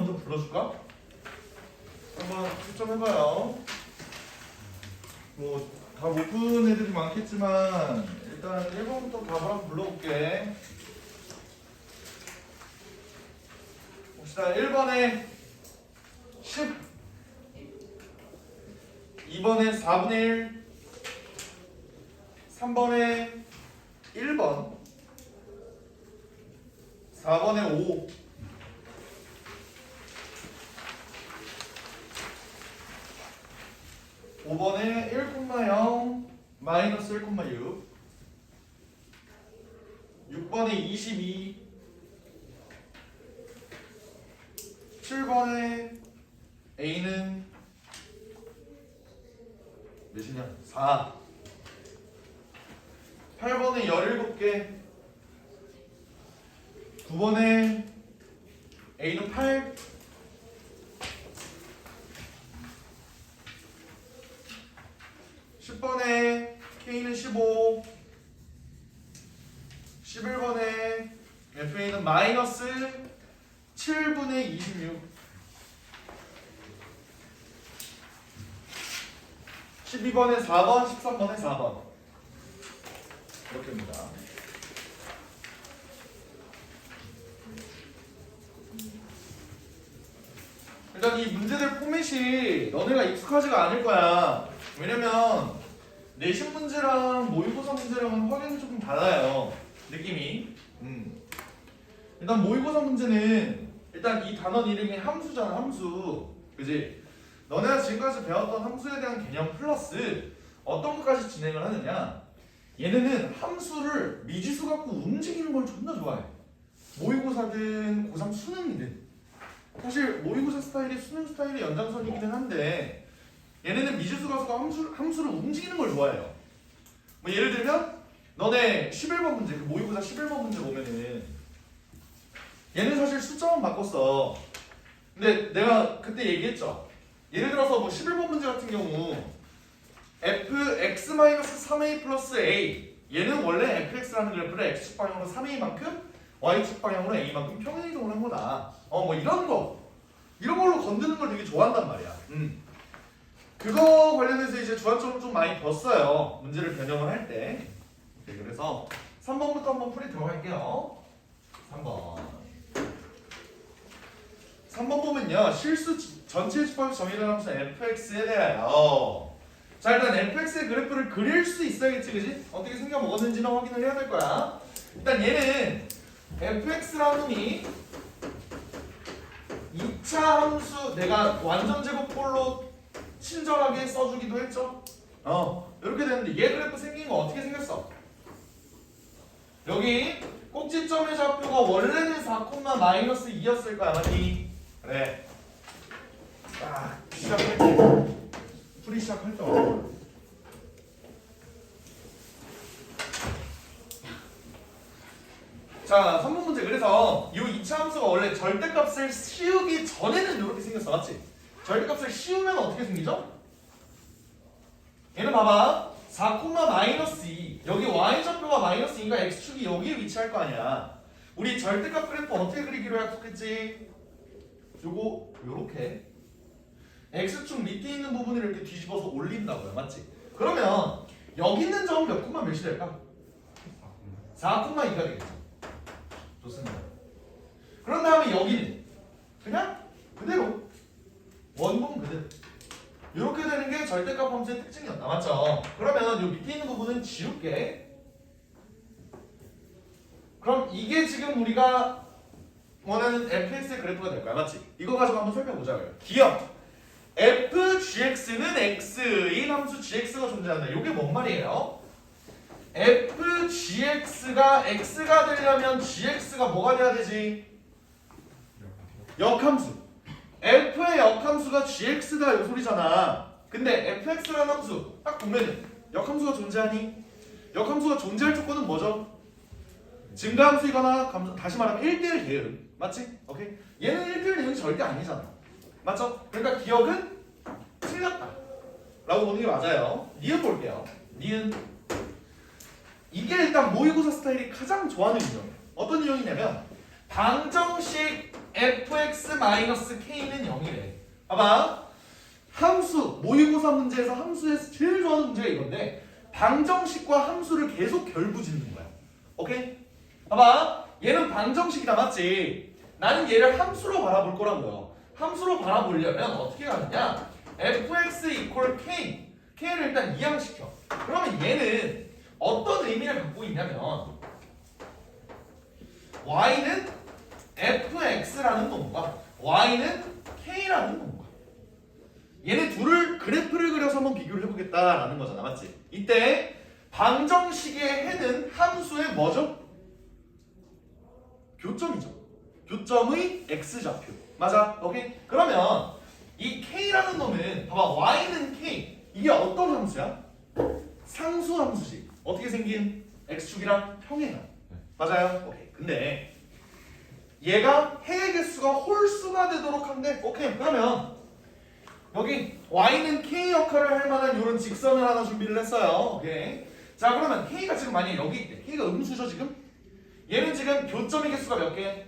먼저 불러줄까? 한번 채점해봐요. 뭐 다 못 푸는 애들이 많겠지만 일단 1번부터 답을 한번 불러볼게. 봅시다. 1번에 10, 2번에 4분의 1, 3번에 1번, 4번에 5, 5번에 1,0 마이너스 1,6, 6번에 22, 7번에 A는 몇이냐? 4, 8번에 17개, 9번에 A는 8, 10번에 K는 15, 11번에 FA는 마이너스 7분의 26, 12번에 4번, 13번에 4번 이렇게입니다. 일단 이 문제들 포맷이 너네가 익숙하지가 않을 거야. 왜냐면 내신 문제랑 모의고사 문제랑은 확연히 조금 달라요. 느낌이. 일단 모의고사 문제는 일단 이 단원 이름이 함수잖아. 함수. 그지? 너네가 지금까지 배웠던 함수에 대한 개념 플러스 어떤 것까지 진행을 하느냐. 얘네는 함수를 미지수 갖고 움직이는 걸 존나 좋아해. 모의고사든 고3 수능이든. 사실 모의고사 스타일이 수능 스타일의 연장선이기는 한데 얘네는 미지수 가수가 함수를 움직이는 걸 좋아해요. 뭐 예를 들면 너네 11번 문제, 그 모의고사 11번 문제 보면은 얘는 사실 숫자만 바꿨어. 근데 내가 그때 얘기했죠. 예를 들어서 뭐 11번 문제 같은 경우 fx-3a 플러스 a, 얘는 원래 fx라는 그래프를 x축 방향으로 3a만큼 y축 방향으로 a만큼 평행이동을 한 거다. 뭐 이런 걸로 건드는 걸 되게 좋아한단 말이야. 그거 관련해서 이제 주안점을 좀 많이 뒀어요. 문제를 변형을 할 때. 네, 그래서 3번부터 한번 풀이 들어갈게요. 3번 보면요. 실수 전체 집합의 정의를 함수 fx에 대하여. 자, 일단 fx의 그래프를 그릴 수 있어야겠지, 그지? 어떻게 생겨 먹었는지는 확인을 해야 될 거야. 일단 얘는 fx라는 놈이 2차 함수, 내가 완전 제곱꼴로 친절하게 써주기도 했죠. 이렇게 되는데 얘 그래프 생긴 거 어떻게 생겼어? 여기 꼭지점의 좌표가 원래는 4,-2였을 거야, 맞니? 그래. 딱 시작할 때, 풀이 시작할 때. 자, 3번 문제. 그래서 이 2차 함수가 원래 절대값을 씌우기 전에는 이렇게 생겼어, 맞지? 절대값을 씌우면 어떻게 생기죠? 얘는 봐봐. 4,-2. 여기 y좌표가 마이너스 2니까 x축이 여기에 위치할 거 아니야. 우리 절대값 그래프 어떻게 그리기로 약속했지? 요거 요렇게 x축 밑에 있는 부분을 이렇게 뒤집어서 올린다고요, 맞지? 그러면 여기 있는 점은 몇 콤마 몇이 될까? 4,2가 되겠죠. 좋습니다. 그런 다음에 여기는 그냥 그대로 원본 그대로 이렇게 되는 게 절대값 함수의 특징이었다, 맞죠? 그러면 이 밑에 있는 부분은 지울게. 그럼 이게 지금 우리가 원하는 fx의 그래프가 될 거야, 맞지? 이거 가지고 한번 살펴보자고요. 기억! fgx는 x인 함수 gx가 존재한다. 이게 뭔 말이에요? fgx가 x가 되려면 gx가 뭐가 돼야 되지? 역함수. f의 역함수가 gx다 이 소리잖아. 근데 fx라는 함수 딱 보면은 역함수가 존재하니? 역함수가 존재할 조건은 뭐죠? 증가함수이거나 다시 말하면 1대1 대응. 맞지? 오케이? 얘는 1대1 대응이 절대 아니잖아. 맞죠? 그러니까 기억은 틀렸다 라고 보는 게 맞아요. 니은 볼게요. 니은. 이게 일단 모의고사 스타일이 가장 좋아하는 유형이에요. 어떤 유형이냐면 방정식 fx-k는 0이래. 봐봐. 함수, 모의고사 문제에서 함수에서 제일 좋아하는 문제가 이건데 방정식과 함수를 계속 결부짓는 거야. 오케이? 봐봐. 얘는 방정식이다, 맞지? 나는 얘를 함수로 바라볼 거라고요. 함수로 바라보려면 어떻게 가느냐? fx equal k. k를 일단 이항시켜. 그러면 얘는 어떤 의미를 갖고 있냐면 y는 fx라는 놈과 y는 k라는 놈과 얘네 둘을 그래프를 그려서 한번 비교를 해보겠다라는 거잖아, 맞지? 이때 방정식의 해는 함수의 뭐죠? 교점이죠. 교점의 x좌표. 맞아? 오케이? 그러면 이 k라는 놈은 봐봐, y는 k. 이게 어떤 함수야? 상수 함수지. 어떻게 생긴? x축이랑 평행한. 맞아요? 오케이. 근데 얘가 해의 개수가 홀수가 되도록 한대. 오케이. 그러면 여기 y는 k 역할을 할 만한 이런 직선을 하나 준비를 했어요. 오케이. 자, 그러면 k가 지금 만약에 여기 있대. k가 음수죠 지금? 얘는 지금 교점의 개수가 몇 개?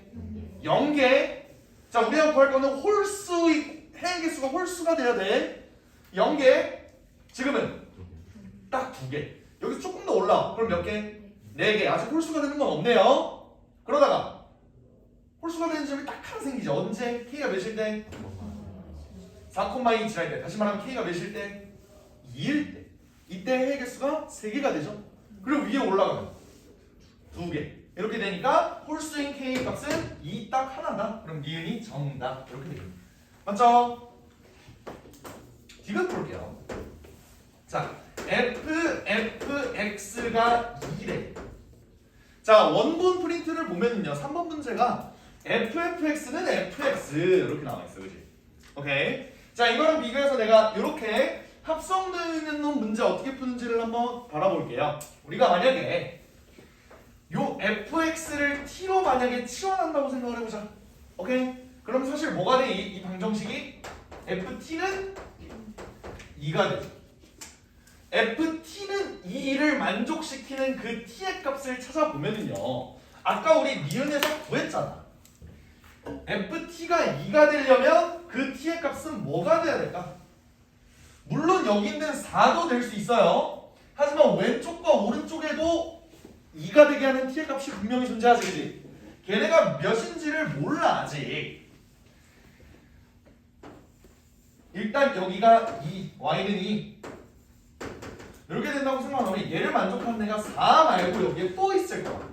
0개. 자, 우리가 구할 거는 홀수의 해의 개수가 홀수가 돼야 돼. 0개. 지금은 딱 2개. 여기서 조금 더 올라와. 그럼 몇 개? 4개. 아직 홀수가 되는 건 없네요. 그러다가 홀수가 되는 점이 딱 하나 생기죠. 언제? k가 몇일 때? 4,2 지날 때. 다시 말하면 k가 몇일 때? 2일 때. 이때 해의 개수가 3개가 되죠. 그리고 위에 올라가면 2개. 이렇게 되니까 홀수인 k 값은 2 딱 하나다. 그럼 니은이 정답. 이렇게 됩니다. 맞죠? 디귿 볼게요. 자, fx가 2래. 자, 원본 프린트를 보면은요, 3번 문제가 ffx는 fx 이렇게 나와 있어, 그지? 오케이. 자, 이거랑 비교해서 내가 이렇게 합성되어 있는 놈 문제 어떻게 푸는지를 한번 바라볼게요. 우리가 만약에 요 fx를 t로 만약에 치환한다고 생각을 해보자. 오케이? 그럼 사실 뭐가 돼? 이 방정식이 ft는 2가 되죠. ft는 2를 만족시키는 그 t의 값을 찾아보면은요, 아까 우리 니은에서 구했잖아. ft가 2가 되려면 그 t의 값은 뭐가 돼야 될까? 물론 여기 있는 4도 될 수 있어요. 하지만 왼쪽과 오른쪽에도 2가 되게 하는 t의 값이 분명히 존재하지, 그지? 걔네가 몇인지를 몰라 아직. 일단 여기가 2, y는 2 이렇게 된다고 생각하면 얘를 만족하는 애가 4 말고 여기에 또 있을 거야.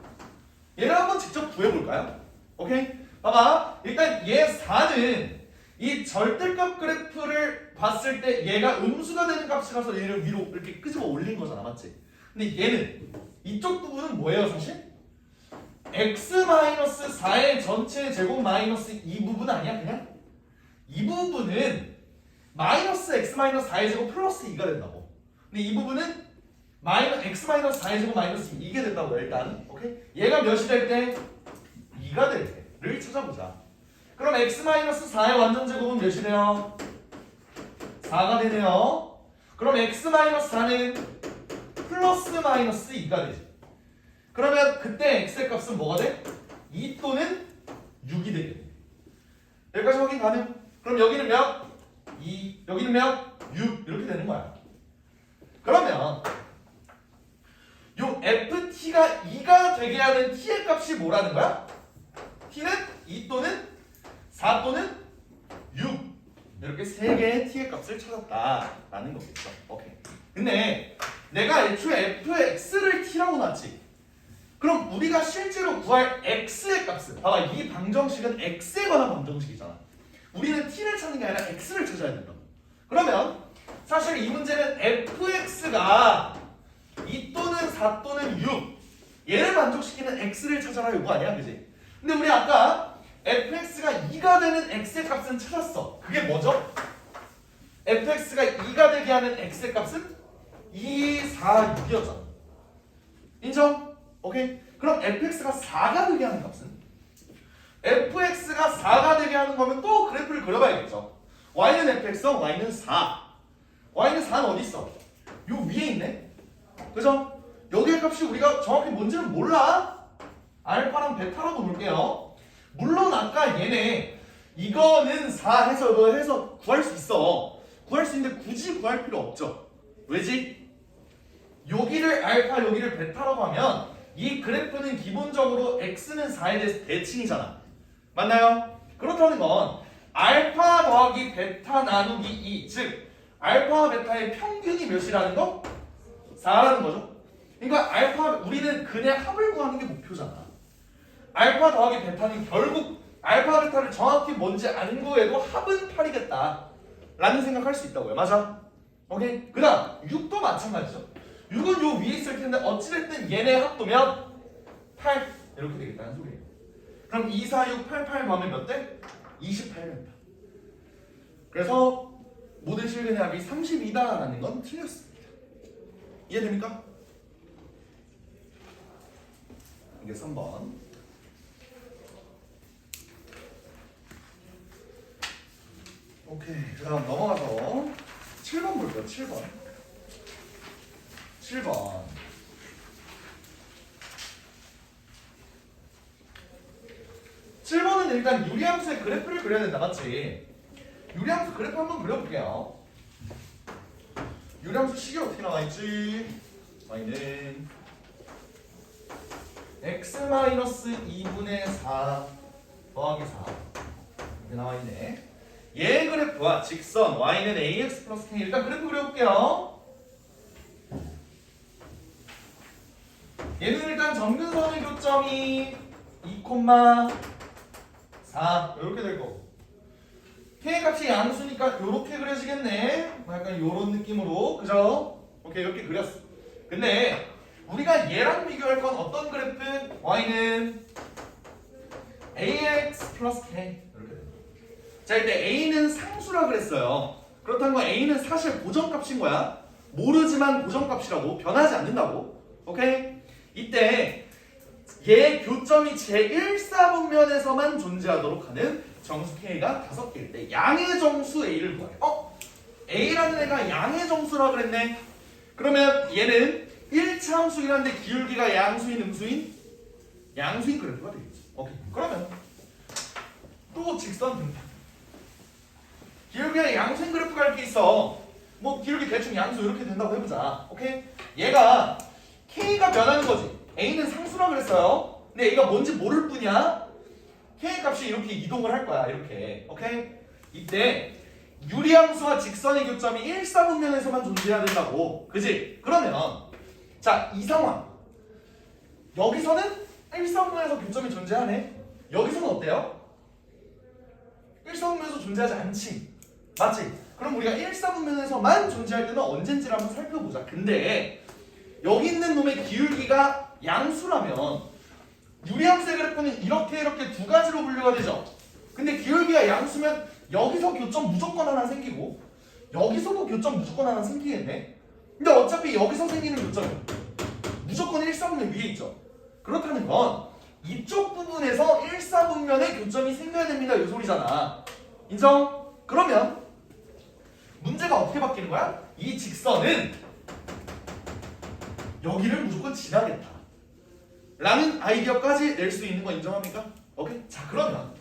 얘를 한번 직접 구해볼까요? 오케이? 봐봐. 일단 얘 4는 이 절대값 그래프를 봤을 때 얘가 음수가 되는 값이라서 얘를 위로 이렇게 끄집어 올린 거잖아, 맞지? 근데 얘는 이쪽 부분은 뭐예요, 사실? x-4의 전체 제곱 마이너스 이 부분 아니야, 그냥? 이 부분은 마이너스 x-4의 제곱 플러스 2가 된다고. 근데 이 부분은 x-4의 제곱 마이너스 2 이게 된다고요, 일단. 오케이? 얘가 몇이 될 때? 2가 될 때를 찾아보자. 그럼 x-4의 완전 제곱은 몇이 돼요? 4가 되네요. 그럼 x-4는 플러스 마이너스 2가 되지. 그러면 그때 x의 값은 뭐가 돼? 2 또는 6이 되겠네. 여기까지 확인 가능? 그럼 여기는 몇? 2. 여기는 몇? 6. 이렇게 되는 거야. 그러면 요 ft가 2가 되게 하는 t의 값이 뭐라는 거야? t는 2 또는 4 또는 6. 이렇게 세 개의 t의 값을 찾았다라는 거겠죠. 오케이. 근데 내가 애초에 fx를 t라고 놨지. 그럼 우리가 실제로 구할 x의 값은, 봐봐, 이 방정식은 x에 관한 방정식이잖아. 우리는 t를 찾는 게 아니라 x를 찾아야 된다고. 그러면 사실 이 문제는 fx가 2 또는 4 또는 6 얘를 만족시키는 x를 찾아라 이거 아니야, 그지? 근데 우리 아까 fx가 2가 되는 x의 값은 찾았어. 그게 뭐죠? fx가 2가 되게 하는 x의 값은 2, 4, 6이었잖아. 인정? 오케이? 그럼 fx가 4가 되게 하는 값은? fx가 4가 되게 하는 거면 또 그래프를 그려봐야겠죠. y는 fx, y는 4. y는 4는 어디 있어? 요 위에 있네. 그죠? 여기의 값이 우리가 정확히 뭔지는 몰라. 알파랑 베타라고 볼게요. 물론 아까 얘네 이거는 4 해서 이거 해서 구할 수 있어. 구할 수 있는데 굳이 구할 필요 없죠. 왜지? 여기를 알파 여기를 베타라고 하면 이 그래프는 기본적으로 x는 4에 대해서 대칭이잖아. 맞나요? 그렇다는 건 알파 더하기 베타 나누기 2, 즉 알파와 베타의 평균이 몇이라는 거? 4라는 거죠. 그러니까 알파 우리는 그냥 합을 구하는 게 목표잖아. 알파 더하기 베타는 결국 알파 베타를 정확히 뭔지 안 구해도 합은 8이겠다 라는 생각할 수 있다고요. 맞아? 오케이? 그 다음 6도 마찬가지죠. 6은 요 위에 있을 텐데 어찌됐든 얘네 합도면 8 이렇게 되겠다는 소리예요. 그럼 2, 4, 6, 8, 8 하면 몇 대? 28입니다. 그래서 모든 실근의 합이 32다라는 건 틀렸습니다. 이해됩니까? 이게 3번. 오케이. 그다음 넘어가서 7번 볼게요. 7번. 7번. 7번은 일단 유리함수의 그래프를 그려야 된다. 맞지? 유리함수 그래프 한번 그려볼게요. 유리함수 식이 어떻게 나와있지? y는 x-2분의 4 더하기 4 이렇게 나와있네. 얘 그래프와 직선 y는 ax 플러스 k. 일단 그래프 그려볼게요. 얘는 일단 점근선의 교점이 2,4 이렇게 될 거고, k 값이 양수니까 이렇게 그려지겠네. 약간 이런 느낌으로, 그죠? 오케이, 이렇게 그렸어. 근데 우리가 얘랑 비교할 건 어떤 그래프? y는 ax 플러스 k 이렇게 됩니다. 자, 이때 a는 상수라 그랬어요. 그렇다는 건 a는 사실 고정값인 거야. 모르지만 고정값이라고, 변하지 않는다고. 오케이? 이때 얘 교점이 제1사분면에서만 존재하도록 하는 정수 k가 5개일 때 양의 정수 a를 구하래. a라는 애가 양의 정수라 그랬네. 그러면 얘는 1차 함수긴 한데 기울기가 양수인 음수인? 양수인 그래프가 되겠지. 오케이. 그러면 또 직선 등판. 기울기가 양수인 그래프가 이렇게 있어. 뭐 기울기 대충 양수 이렇게 된다고 해보자. 오케이? 얘가 k가 변하는 거지. a는 상수라 그랬어요. 근데 a가 뭔지 모를 뿐이야. k 값이 이렇게 이동을 할 거야. 이렇게. 오케이? 이때 유리함수와 직선의 교점이 1사분면에서만 존재해야 된다고. 그지? 그러면 자, 이 상황. 여기서는 1사분면에서 교점이 존재하네. 여기서는 어때요? 1사분면에서 존재하지 않지. 맞지? 그럼 우리가 1사분면에서만 존재할 때는 언젠지를 한번 살펴보자. 근데 여기 있는 놈의 기울기가 양수라면 유리함수의 그래프는 이렇게 두 가지로 분류가 되죠. 근데 기울기가 양수면 여기서 교점 무조건 하나 생기고 여기서도 교점 무조건 하나 생기겠네. 근데 어차피 여기서 생기는 교점이 무조건 1사분면 위에 있죠. 그렇다는 건 이쪽 부분에서 1사분면의 교점이 생겨야 됩니다. 이 소리잖아. 인정? 그러면 문제가 어떻게 바뀌는 거야? 이 직선은 여기를 무조건 지나겠다 라는 아이디어까지 낼 수 있는 거 인정합니까? 오케이? 자, 그러면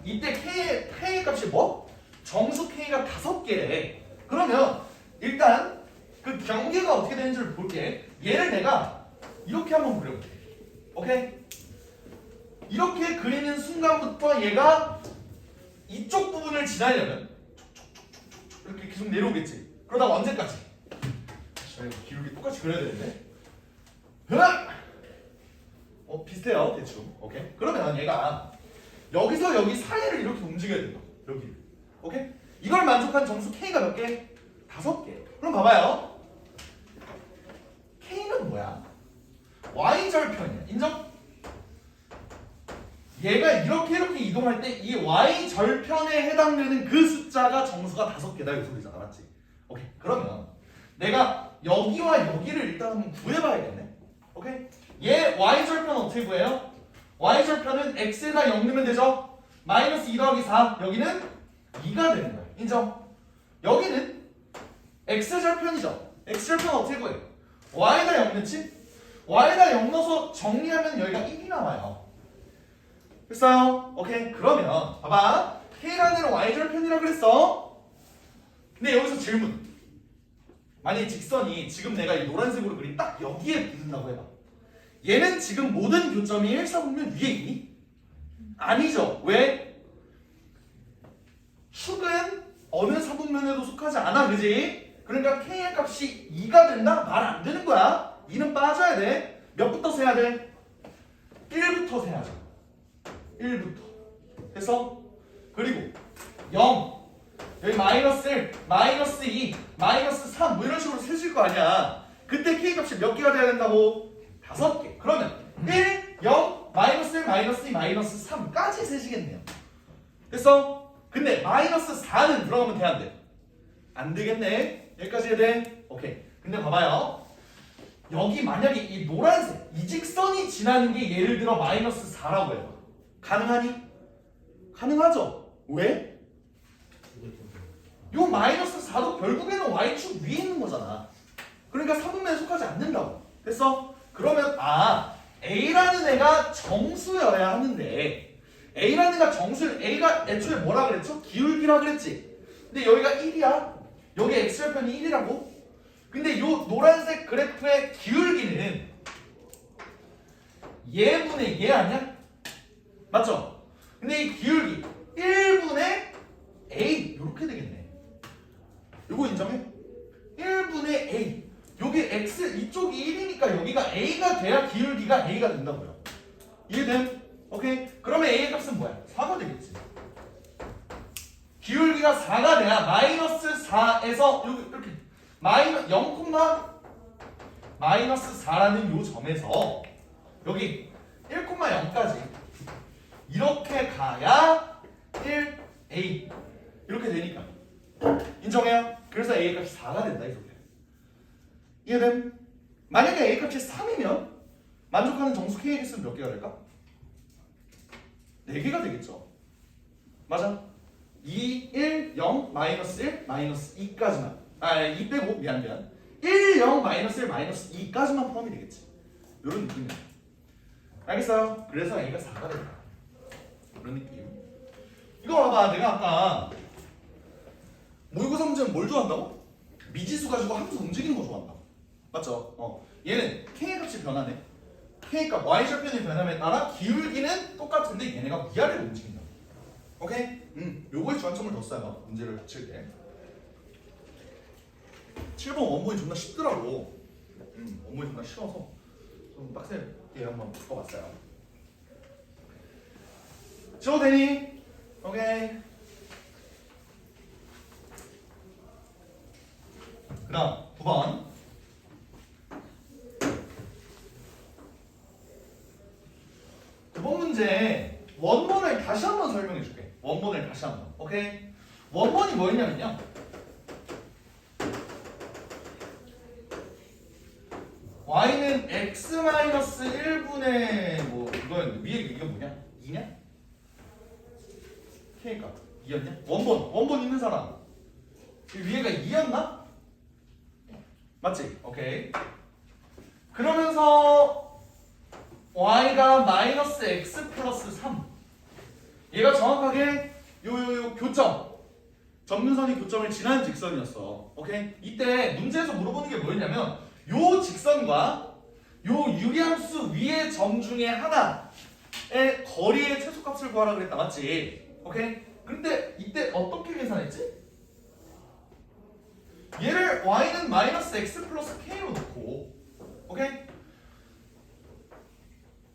이때 K의 값이 뭐? 정수 K가 5개래. 그러면 일단 그 경계가 어떻게 되는지를 볼게. 얘를 내가 이렇게 한번 그려볼게. 오케이? 이렇게 그리는 순간부터 얘가 이쪽 부분을 지나려면 이렇게 계속 내려오겠지. 그러다가 언제까지? 기울기 똑같이 그려야 되는데. 비슷해요, 대충. 오케이? 그러면 얘가 여기서 여기 사이를 이렇게 움직여야 된다. 여기. 오케이? 이걸 만족한 정수 K가 몇 개? 5개. 그럼 봐봐요. K는 뭐야? Y절편이야. 인정? 얘가 이렇게 이동할 때 이 Y절편에 해당되는 그 숫자가 정수가 5개다. 이 소리잖아. 맞지? 오케이. 그러면 내가 여기와 여기를 일단 한번 구해봐야겠네. 오케이? 얘 Y절편 어떻게 구해요? Y절편은 X에다 0 넣으면 되죠? 마이너스 2 더하기 4. 여기는 2가 되는 거야. 인정? 여기는 X절편이죠? X절편 어떻게 구해? Y에다 0 넣지? Y에다 0 넣어서 정리하면 여기가 1이 나와요. 됐어요? 오케이. 그러면 봐봐. K라는 애는 y절편이라 그랬어. 근데 여기서 질문. 만약에 직선이 지금 내가 이 노란색으로 그린 딱 여기에 붙는다고 해봐. 얘는 지금 모든 교점이 1, 4분면 위에 있니? 아니죠. 왜? 축은 어느 4분면에도 속하지 않아, 그지? 그러니까 K의 값이 2가 된다? 말 안 되는 거야. 2는 빠져야 돼. 몇부터 세야 돼? 1부터 세야죠. 1부터. 그래서 그리고 0 여기 마이너스 1, 마이너스 2, 마이너스 3 뭐 이런 식으로 세실 거 아니야. 그때 K 값이 몇 개가 돼야 된다고? 5개. 그러면 1, 0, 마이너스 1, 마이너스 2, 마이너스 3까지 세시겠네요. 그래서 근데 마이너스 4는 들어가면 돼, 안 돼? 안 되겠네. 여기까지 해야 돼? 오케이. 근데 봐봐요. 여기 만약에 이 노란색 이 직선이 지나는 게 예를 들어 마이너스 4라고 해봐. 가능하니? 가능하죠. 왜? 요 마이너스 4도 결국에는 y축 위에 있는 거잖아. 그러니까 3분면에 속하지 않는다고. 됐어? 그러면 A라는 애가 정수여야 하는데 A라는 애가 정수를 A가 애초에 뭐라 그랬죠? 기울기라 그랬지. 근데 여기가 1이야. 여기 x절편이 1이라고. 근데 요 노란색 그래프의 기울기는 얘분의 얘 아니야? 맞죠? 근데 이 기울기 1분의 A 이렇게 되겠네. 요거 인정해? 1분의 A. 여기 x 이쪽이 1이니까 여기가 A가 돼야 기울기가 A가 된다고요. 이해됨? 오케이. 그러면 A의 값은 뭐야? 4가 되겠지. 기울기가 4가 돼야 마이너스 4에서 여기 이렇게 마이너스 0, 마이너스 4라는 요 점에서 여기 1,0까지 이렇게 가야 1a 이렇게 되니까 인정해요? 그래서 a 값이 4가 된다 이 소리야. 이해됨? 만약에 a 값이 3이면 만족하는 정수 k의 개수는 몇 개가 될까? 4개가 되겠죠. 맞아. 2, 1, 0, 마이너스 1, 마이너스 2까지만 2 빼고 미안 1, 0, 마이너스 1, 마이너스 2까지만 포함이 되겠지. 이런 느낌이야. 알겠어요? 그래서 A가 4가 된다. 이런 느낌. 이거 봐봐. 내가 아까 모의고사 문제는 뭘 좋아한다고? 미지수 가지고 함수 움직이는 거 좋아한다. 맞죠? 얘는 K의 값이 변하네. K 값 Y절편이 변함에 따라 기울기는 똑같은데 얘네가 위아래로 움직인다. 오케이? 요거에 주안점을 뒀어요. 문제를 칠 때. 7번 원본이 존나 쉽더라고. 원본이 존나 쉬워서 좀 빡세게 한번 바꿔봤어요. 지워도 되니? 오케이. 그 다음 9번. 9번 문제 원본을 다시 한번 설명해 줄게. 원본을 다시 한번. 오케이? 원본이 뭐였냐면요. y는 x-1분의 뭐 그거였는데 위에 이게 뭐냐? 2냐? k가 2였냐? 원본 있는 사람 위에가 2였나? 맞지? 오케이. 그러면서 y가 마이너스 x 플러스 3 얘가 정확하게 요 교점 점근선이 교점을 지나는 직선이었어. 오케이? 이때 문제에서 물어보는 게 뭐였냐면 요 직선과 요 유리함수 위의 점 중에 하나의 거리의 최소값을 구하라 그랬다. 맞지? 오케이? 근데 이때 어떻게 계산했지? 얘를 y는 마이너스 x 플러스 k로 놓고 오케이?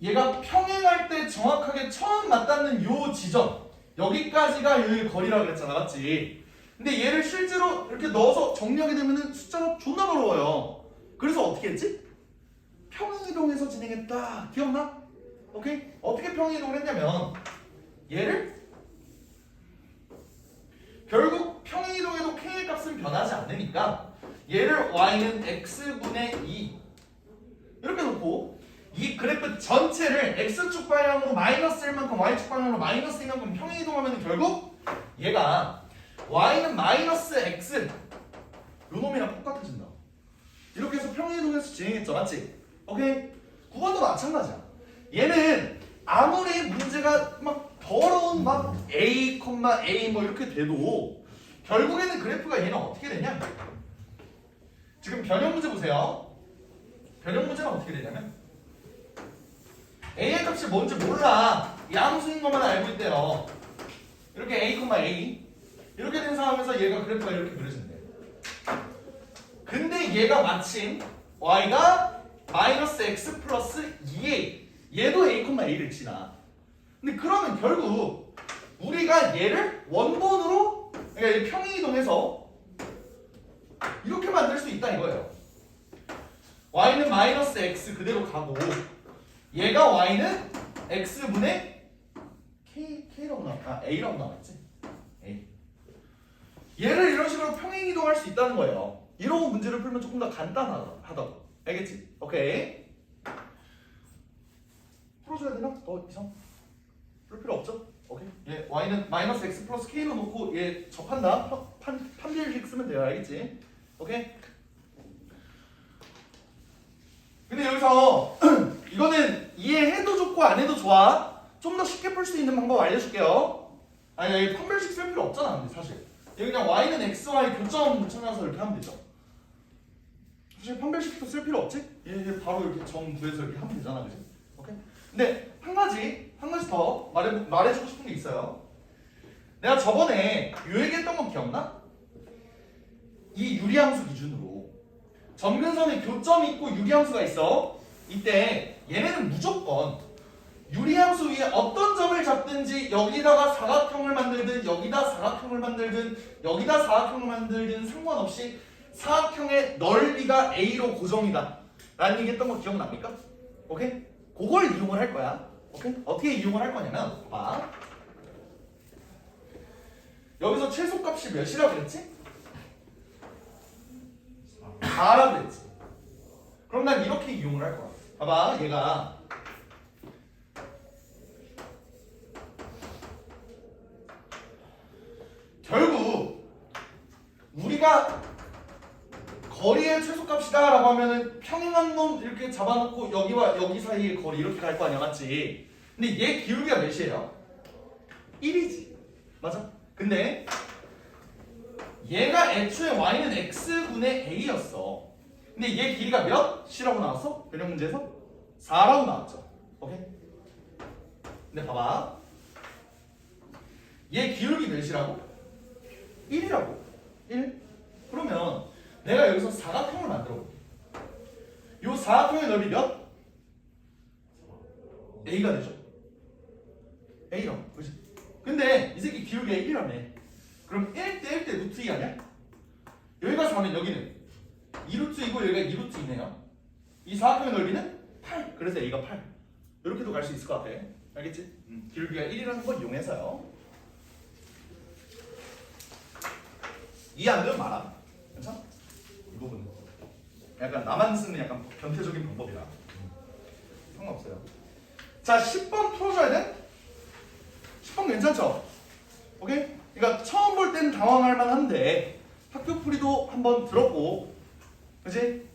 얘가 평행할 때 정확하게 처음 맞닿는 요 지점 여기까지가 요 거리라 그랬잖아. 맞지? 근데 얘를 실제로 이렇게 넣어서 정리하게 되면은 숫자가 존나 어려워요. 그래서 어떻게 했지? 평행이동해서 진행했다. 기억나? 오케이? 어떻게 평행이동을 했냐면 얘를 결국 평행이동해도 k의 값은 변하지 않으니까 얘를 y는 x분의 2 이렇게 놓고 이 그래프 전체를 x축 방향으로 마이너스 1만큼 y축 방향으로 마이너스 2만큼 평행이동하면 결국 얘가 y는 마이너스 x 요 놈이랑 똑같아진다. 이렇게 해서 평행이동해서 진행했죠. 맞지? 오케이? 9번도 마찬가지야. 얘는 아무리 문제가 막 더러운 막 A, A 뭐 이렇게 돼도 결국에는 그래프가 얘는 어떻게 되냐? 지금 변형 문제 보세요. 변형 문제는 어떻게 되냐면 A의 값이 뭔지 몰라. 양수인 것만 알고 있대요. 이렇게 A, A 이렇게 된 상황에서 얘가 그래프가 이렇게 그려진대. 근데 얘가 마침 Y가 마이너스 X 플러스 2A 얘도 A, A를 지나. 근데 그러면 결국 우리가 얘를 원본으로 그러니까 평행이동해서 이렇게 만들 수 있다 이거예요. Y는 마이너스 X 그대로 가고 얘가 Y는 X분의 K라고 A라고 나왔지? A. 얘를 이런 식으로 평행이동할 수 있다는 거예요. 이런 문제를 풀면 조금 더 간단하다고. 알겠지? 오케이. 풀어줘야 되나? 더 이상? 풀 필요 없죠? 오케이. 얘 Y는 마이너스 X 플러스 K로 놓고 얘 접한다. 판별식 쓰면 돼요. 알겠지? 오케이. 근데 여기서 이거는 이해해도 좋고 안 해도 좋아. 좀 더 쉽게 풀 수 있는 방법 알려줄게요. 아니 여기 판별식 쓸 필요 없잖아. 근데 사실 여기 그냥 Y는 X, Y 교점 찾아서 이렇게 하면 되죠. 사실 판별식도 쓸 필요 없지? 얘 바로 이렇게 점 구해서 이렇게 하면 되잖아, 그지? 오케이. 근데 한 가지 더 말해주고 싶은 게 있어요. 내가 저번에 요 얘기했던 거 기억나? 이 유리함수 기준으로 점근선에 교점이 있고 유리함수가 있어. 이때 얘네는 무조건 유리함수 위에 어떤 점을 잡든지 여기다가 사각형을 만들든 여기다 사각형을 만들든 여기다 사각형을 만들든 상관없이 사각형의 넓이가 A로 고정이다 라는 얘기 했던 거 기억납니까? 오케이? 그걸 이용을 할 거야. 오케이? 어떻게 이용을 할 거냐면 봐봐. 여기서 최소값이 몇이라고 그랬지? 4라고 그랬지. 그럼 난 이렇게 이용을 할 거야. 봐봐 얘가 결국 우리가 거리의 최소값이다 라고 하면은 평행한 놈 이렇게 잡아놓고 여기와 여기 사이의 거리 이렇게 갈 거 아니야, 맞지? 근데 얘 기울기가 몇이에요? 1이지. 맞아? 근데 얘가 애초에 Y는 X분의 A였어. 근데 얘 길이가 몇이라고 나왔어? 변형 문제에서? 4라고 나왔죠. 오케이? 근데 봐봐 얘 기울기 몇이라고? 1이라고. 1? 그러면 내가 여기서 사각형을 만들어 볼게. 이 사각형의 넓이 몇? A가 되죠. A라고. 그렇지? 근데 이 새끼 기울기가 1이라며. 그럼 1대 1대 루트 2 아니야? 여기가 4면 여기는 2루트이고 여기가 2루트이네요. 이 사각형의 넓이는 8. 그래서 A가 8. 이렇게도 갈 수 있을 것 같아. 알겠지? 기울기가 1이라는 걸 이용해서요. 이해 안 되면 말아. 괜찮아? 이 부분은 약간 나만 쓰는 약간 변태적인 방법이라 상관없어요. 자 10번 풀어줘야 돼? 10번 괜찮죠? 오케이? 그러니까 처음 볼 때는 당황할 만한데 학교 풀이도 한번 들었고 그치?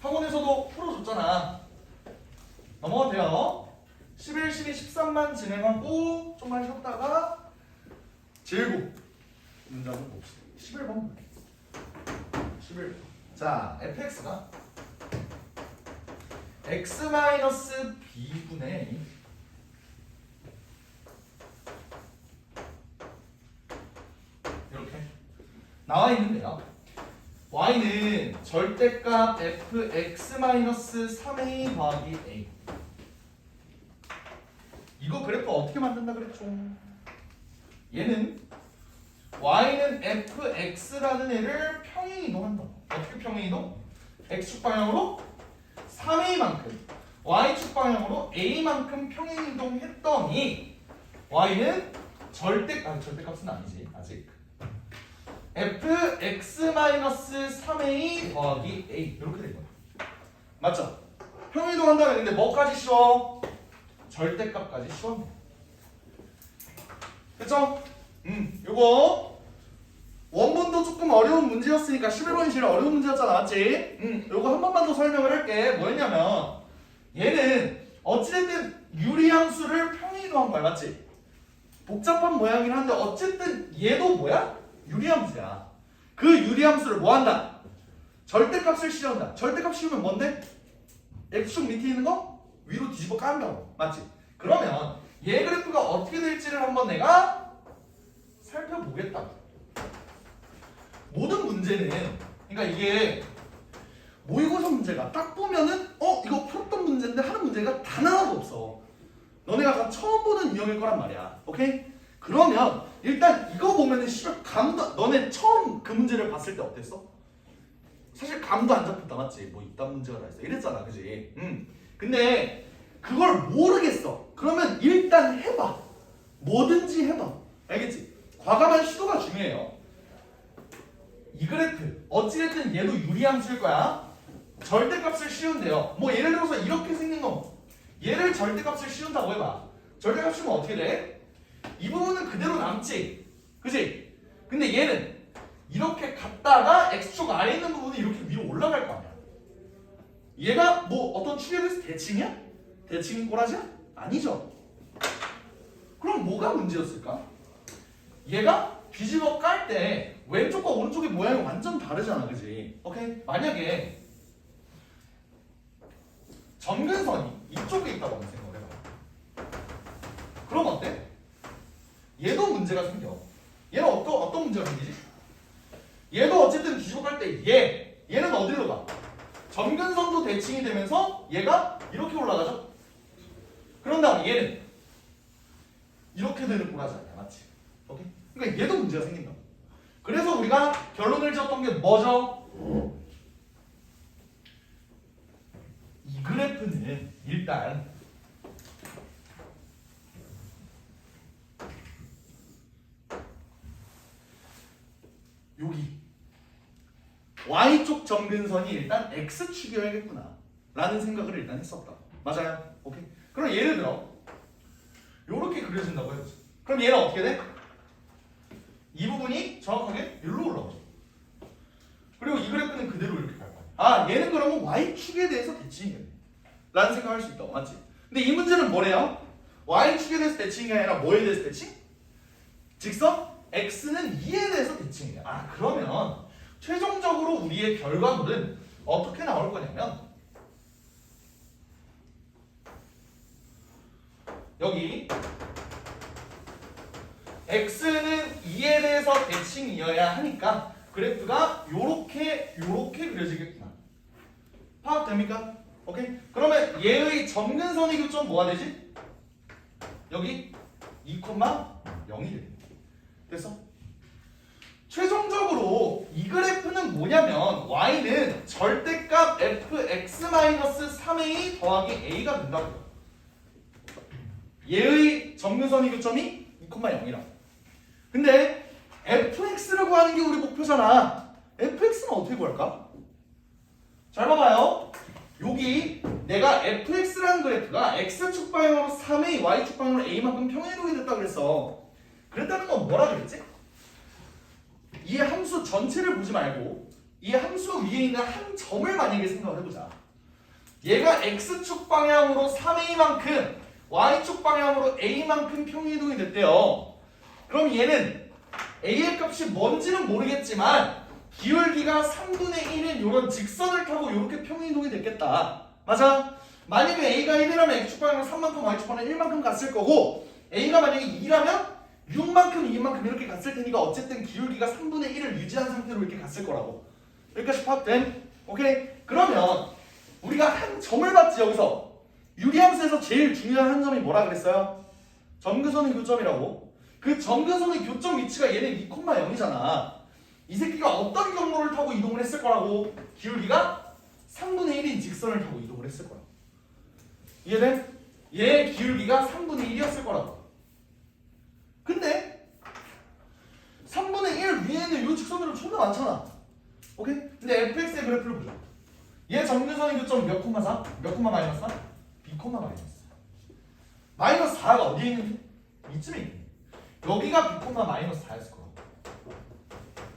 학원에서도 풀어줬잖아. 넘어가도 돼요. 11, 12, 13만 진행하고 좀만 쉬었다가 제9 문제 한번 봅시다. 11번 11번. 자 fx가 x-b분의 이렇게 나와 있는데요. y는 절대값 fx-3a 더하기 a. 이거 그래프 어떻게 만든다 그랬죠? 얘는 y는 fx라는 애를 평행이동한다. 어떻게 평행이동? x축 방향으로 3a만큼 y축 방향으로 a만큼 평행이동했더니 y는 절대값은 아니지 아직. fx-3a 더하기 a 이렇게 된 거야. 맞죠? 평행이동한다고 했는데 뭐까지 쉬워? 절대값까지 쉬웠네. 그쵸? 요거 원본도 조금 어려운 문제였으니까 11번이 제일 어려운 문제였잖아, 맞지? 요거 한 번만 더 설명을 할게. 뭐였냐면 얘는 어찌됐든 유리함수를 평행 평이동한 거야, 맞지? 복잡한 모양이긴 한데 어쨌든 얘도 뭐야? 유리함수야. 그 유리함수를 뭐 한다? 절대값을 씌운다. 절대값 씌우면 뭔데? x축 밑에 있는 거 위로 뒤집어 깐다고, 맞지? 그러면 얘 그래프가 어떻게 될지를 한번 내가 살펴보겠다. 모든 문제는, 그러니까 이게 모의고사 문제가 딱 보면은 이거 풀었던 문제인데 하는 문제가 단 하나도 없어. 너네가 다 처음 보는 유형일 거란 말이야. 오케이? 그러면 일단 이거 보면은 씨발 감도, 너네 처음 그 문제를 봤을 때 어땠어? 사실 감도 안 잡혔다, 맞지? 뭐 이딴 문제가 다 있어 이랬잖아, 그지? 근데 그걸 모르겠어. 그러면 일단 해봐. 뭐든지 해봐. 알겠지? 과감한 시도가 중요해요. 이 그래프 어찌됐든 얘도 유리함수일 거야. 절대값을 씌운대요. 뭐 예를 들어서 이렇게 생긴 거, 얘를 절대값을 씌운다고 해봐. 절대값 씌우면 어떻게 돼? 이 부분은 그대로 남지, 그지? 근데 얘는 이렇게 갔다가 x축 아래에 있는 부분이 이렇게 위로 올라갈 거 아니야. 얘가 뭐 어떤 축에 대해서 대칭이야? 대칭 꼬라지야? 아니죠. 그럼 뭐가 문제였을까? 얘가 뒤집어 깔 때 왼쪽과 오른쪽의 모양이 완전 다르잖아, 그지? 오케이? 만약에 점근선이 이쪽에 있다고 한번 생각을 해봐. 그럼 어때? 얘도 문제가 생겨. 얘는 어떤 문제가 생기지? 얘도 어쨌든 뒤집어 깔 때 얘는 어디로 가? 점근선도 대칭이 되면서 얘가 이렇게 올라가죠? 그런 다음에 얘는 이렇게 되는 꼬라지 아니야, 맞지? 오케이? 그러니까 얘도 문제가 생긴다. 그래서 우리가 결론을 지었던 게 뭐죠? 이 그래프는 일단 여기 Y쪽 점근선이 일단 X축이어야겠구나 라는 생각을 일단 했었다. 맞아요? 오케이? 그럼 예를 들어 요렇게 그려진다고 해보자. 그럼 얘는 어떻게 돼? 이 부분이 정확하게 여기로 올라오죠. 그리고 이 그래프는 그대로 이렇게 갈 거야. 아, 얘는 그러면 Y축에 대해서 대칭이겠네 라는 생각을 할 수 있다고, 맞지? 근데 이 문제는 뭐래요? Y축에 대해서 대칭이 아니라 뭐에 대해서 대칭? 직선 X는 2에 대해서 대칭이야. 아, 그러면 최종적으로 우리의 결과물은 어떻게 나올 거냐면 여기 X는 2에 대해서 대칭이어야 하니까 그래프가 요렇게 그려지겠구나. 파악됩니까? 오케이? 그러면 얘의 점근선의 교점 뭐가 되지? 여기 2,0이 되네. 됐어? 최종적으로 이 그래프는 뭐냐면 y는 절대값 fx-3a 더하기 a가 된다고요. 얘의 점근선의 교점이 2,0이라. 근데 fx를 구하는 게 우리 목표잖아. fx는 어떻게 구할까? 잘 봐봐요. 여기 내가 fx라는 그래프가 x축 방향으로 3a, y축 방향으로 a만큼 평행이동이 됐다 그랬어. 그랬다는 건 뭐라 그랬지? 이 함수 전체를 보지 말고 이 함수 위에 있는 한 점을 만약에 생각을 해보자. 얘가 x축 방향으로 3a만큼 y축 방향으로 a만큼 평행이동이 됐대요. 그럼 얘는 a의 값이 뭔지는 모르겠지만 기울기가 3분의 1인 이런 직선을 타고 이렇게 평행이동이 됐겠다. 맞아? 만약에 a가 1이라면 x축 방향으로 3만큼 y축 방향으로 1만큼 갔을 거고 a가 만약에 2라면 6만큼 2만큼 이렇게 갔을 테니까 어쨌든 기울기가 3분의 1을 유지한 상태로 이렇게 갔을 거라고. 여기까지 파악된? 오케이? 그러면 우리가 한 점을 봤지. 여기서 유리함수에서 제일 중요한 한 점이 뭐라 그랬어요? 점근선의 교점이라고. 그 점근선의 교점 위치가 얘는 2,0이잖아. 이 새끼가 어떤 경로를 타고 이동을 했을 거라고? 기울기가 3분의 1인 직선을 타고 이동을 했을 거라고. 이해돼? 얘 기울기가 3분의 1이었을 거라고. 근데 3분의 1 위에 있는 이 직선들은 존나 많잖아. 오케이? 근데 fx의 그래프를 보자. 얘 점근선의 교점 몇 콤마 4? 몇 콤마 마이너스 4? b 콤마 마이너스 4. 마이너스 4가 어디에 있는지? 이쯤에 있네. 여기가 b 콤마 마이너스 4였을 거라고.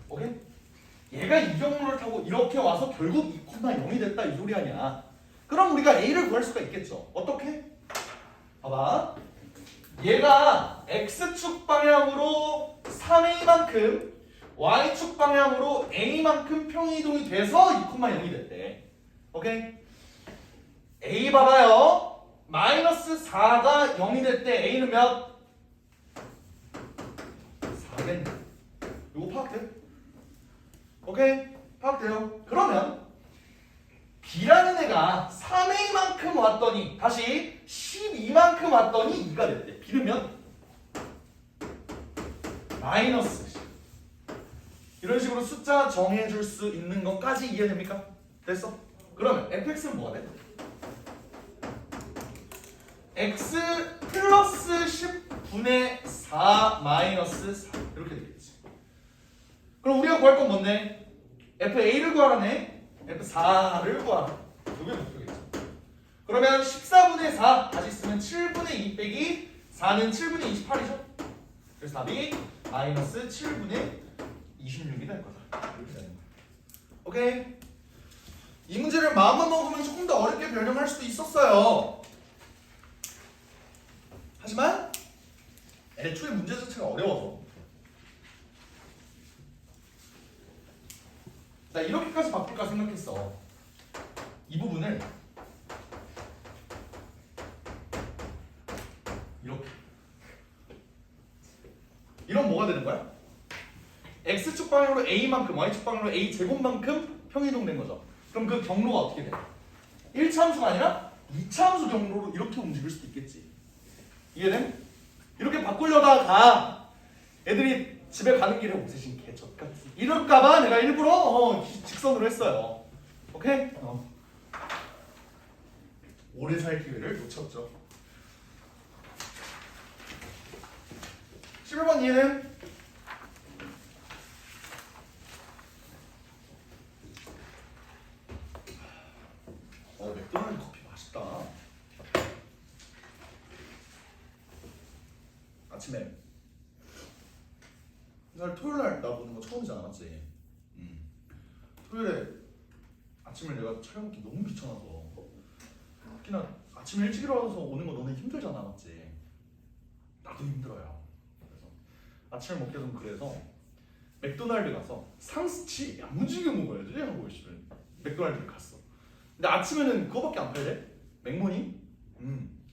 오케이? 얘가 이 경로를 타고 이렇게 와서 결국 2,0이 됐다 이 소리 아니야. 그럼 우리가 a를 구할 수가 있겠죠. 어떻게? 봐봐. 얘가 x축 방향으로 3a만큼 y축 방향으로 a만큼 평이동이 돼서 2,0이 됐대. 오케이? a 봐봐요. 마이너스 4가 0이 됐대. a는 몇? 4겠네. 이거 파악돼? 오케이? 파악돼요. 그러면 b라는 애가 3a만큼 왔더니 다시 12만큼 왔더니 2가 됐대. b는 몇? 마이너스 10. 이런 식으로 숫자 정해줄 수 있는 것까지 이해됩니까? 됐어? 그러면 fx는 뭐가 돼? x 플러스 10분의 4 마이너스 4 이렇게 되겠지. 그럼 우리가 구할 건 뭔데? fa를 구하라네. f4를 구하라. 이게 목표겠죠. 그러면 14분의 4 다시 쓰면 7분의 2 빼기 4는 7분의 28이죠. 그래서 답이 마이너스 7분의 26이 될 거다. 이렇게 되는 거야. 오케이? 이 문제를 마음만 먹으면 조금 더 어렵게 변형할 수도 있었어요. 하지만 애초에 문제 자체가 어려워서 나 이렇게까지 바꿀까 생각했어. 이 부분을 이렇게 이런 뭐가 되는 거야? x축 방향으로 a만큼 y축 방향으로 a 제곱만큼 평이동된 거죠. 그럼 그 경로가 어떻게 돼? 1차 함수가 아니라 2차 함수 경로로 이렇게 움직일 수도 있겠지. 이해돼? 이렇게 바꾸려다가 애들이 집에 가는 길에 옥새신 개젖같이 이럴까봐 내가 일부러 직선으로 했어요. 오케이? 오래 살 기회를 놓쳤죠. 11번 이해는? 맥도날드 커피 맛있다. 아침에 날 토요일날 나 보는 거 처음이잖아, 맞지? 토요일에 아침을 내가 촬영 먹기 너무 귀찮아서 특히나 아침에 일찍 일어나서 오는 거 너네 힘들잖아, 맞지? 나도 힘들어요. 그래서 아침을 먹기 좀 그래서 맥도날드 가서 상스치 야무지게 먹어야지 하고 열심히 맥도날드 갔어. 근데 아침에는 그거밖에 안 팔래? 맥모닝?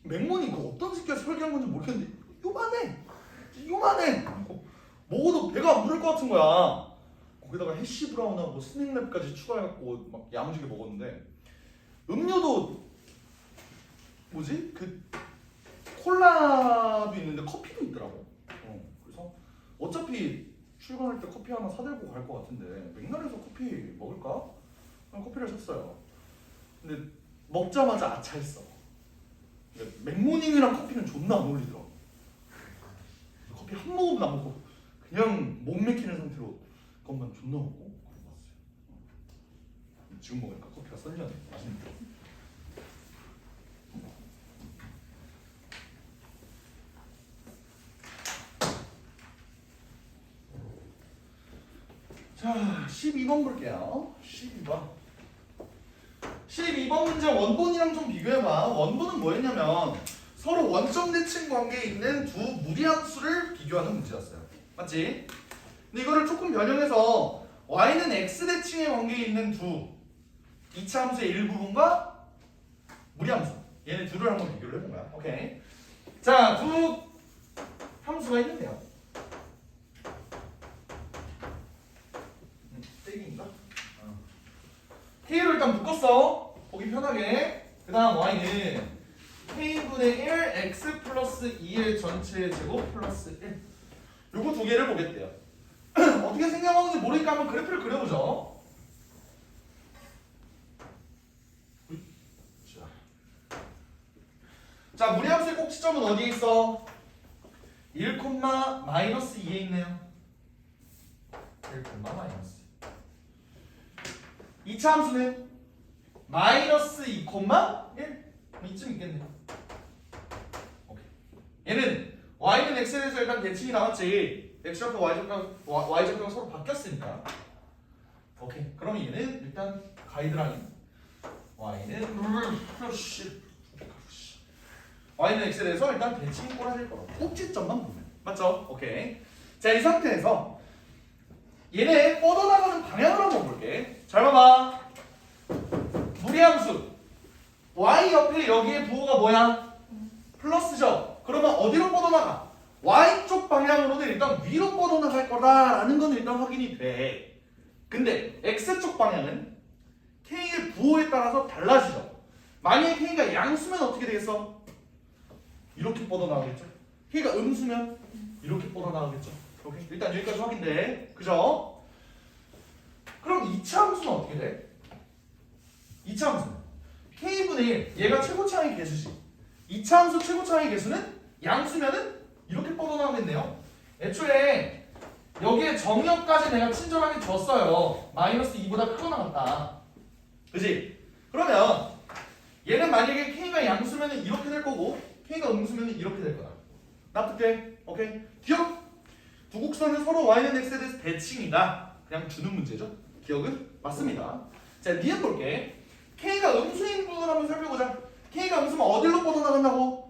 맥모닝 그 어떤 새끼가 설계한 건지 모르겠는데 요만해 먹어도 배가 안 부를 것 같은 거야. 거기다가 해시 브라운하고 스낵랩까지 추가해갖고 막 야무지게 먹었는데 음료도 뭐지? 그 콜라도 있는데 커피도 있더라고. 그래서 어차피 출근할 때 커피 하나 사들고 갈 것 같은데 맥날에서 커피 먹을까? 그냥 커피를 샀어요. 근데 먹자마자 아차했어. 맥모닝이랑 커피는 존나 안 어울리더라고. 커피 한 모금도 안 먹고 그냥 목 맥히는 상태로 그것만 존나 먹고 그러고 왔어요. 지금 먹으니까 커피가 썰려네. 맛있네. 자, 12번 볼게요. 12번 문제 원본이랑 좀 비교해봐. 원본은 뭐였냐면 서로 원점 대칭 관계에 있는 두 무리함수를 비교하는 문제였어요. 맞지? 근데 이거를 조금 변형해서 y는 x 대칭의 관계에 있는 두 2차 함수의 일부분과 무리함수 얘네 둘을 한번 비교를 해본 거야. 오케이. 자, 두 함수가 있는데요. 떼기인가? k로 일단 묶었어. 보기 편하게. 그 다음 y는 k분의 1 x 플러스 2의 전체 제곱 플러스 1 요거 두 개를 보겠대요. 어떻게 생각하는지 모르니까 한번 그래프를 그려보죠. 자, 무리함수의 꼭지점은 어디에 있어? 1, 마이너스 2에 있네요. 1, 마이너스 2차 함수는 마이너스 2, 1 이쯤 있겠네요. 오케이. 얘는 y는 x에 대해서 일단 대칭이 나왔지. x좌표 y좌표가 서로 바뀌었으니까. 오케이. 그럼 얘는 일단 가이드라인 y는 y는 x에 대해서 일단 대칭이 꼬라질 거라고. 꼭지점만 보면. 맞죠? 오케이. 자, 이 상태에서 얘네 뻗어나가는 방향을 한번 볼게. 잘 봐봐. 무리함수 y 옆에 여기에 부호가 뭐야? 플러스죠. 그러면 어디로 뻗어나가? y쪽 방향으로는 일단 위로 뻗어나갈 거다라는 건 일단 확인이 돼. 근데 x쪽 방향은 k의 부호에 따라서 달라지죠. 만약에 k가 양수면 어떻게 되겠어? 이렇게 뻗어나가겠죠. k가 음수면 이렇게 뻗어나가겠죠. 오케이. 일단 여기까지 확인돼. 그죠? 그럼 2차 함수는 어떻게 돼? 2차 함수는 k분의 1, 얘가 최고차항의 개수지. 2차 함수 최고차항의 개수는 양수면은 이렇게 뻗어나가겠네요. 애초에 여기에 정의역까지 내가 친절하게 줬어요. 마이너스 2보다 크고 나갔다. 그지? 그러면 얘는 만약에 k가 양수면은 이렇게 될 거고 k가 음수면은 이렇게 될 거다. 납득돼? 오케이? 기억? 두 곡선은 서로 y는 x에 대해서 대칭이다. 그냥 주는 문제죠. 기억은? 맞습니다. 자, 니은 볼게. k가 음수인 부분 한번 살펴보자. k가 음수면 어디로 뻗어나간다고?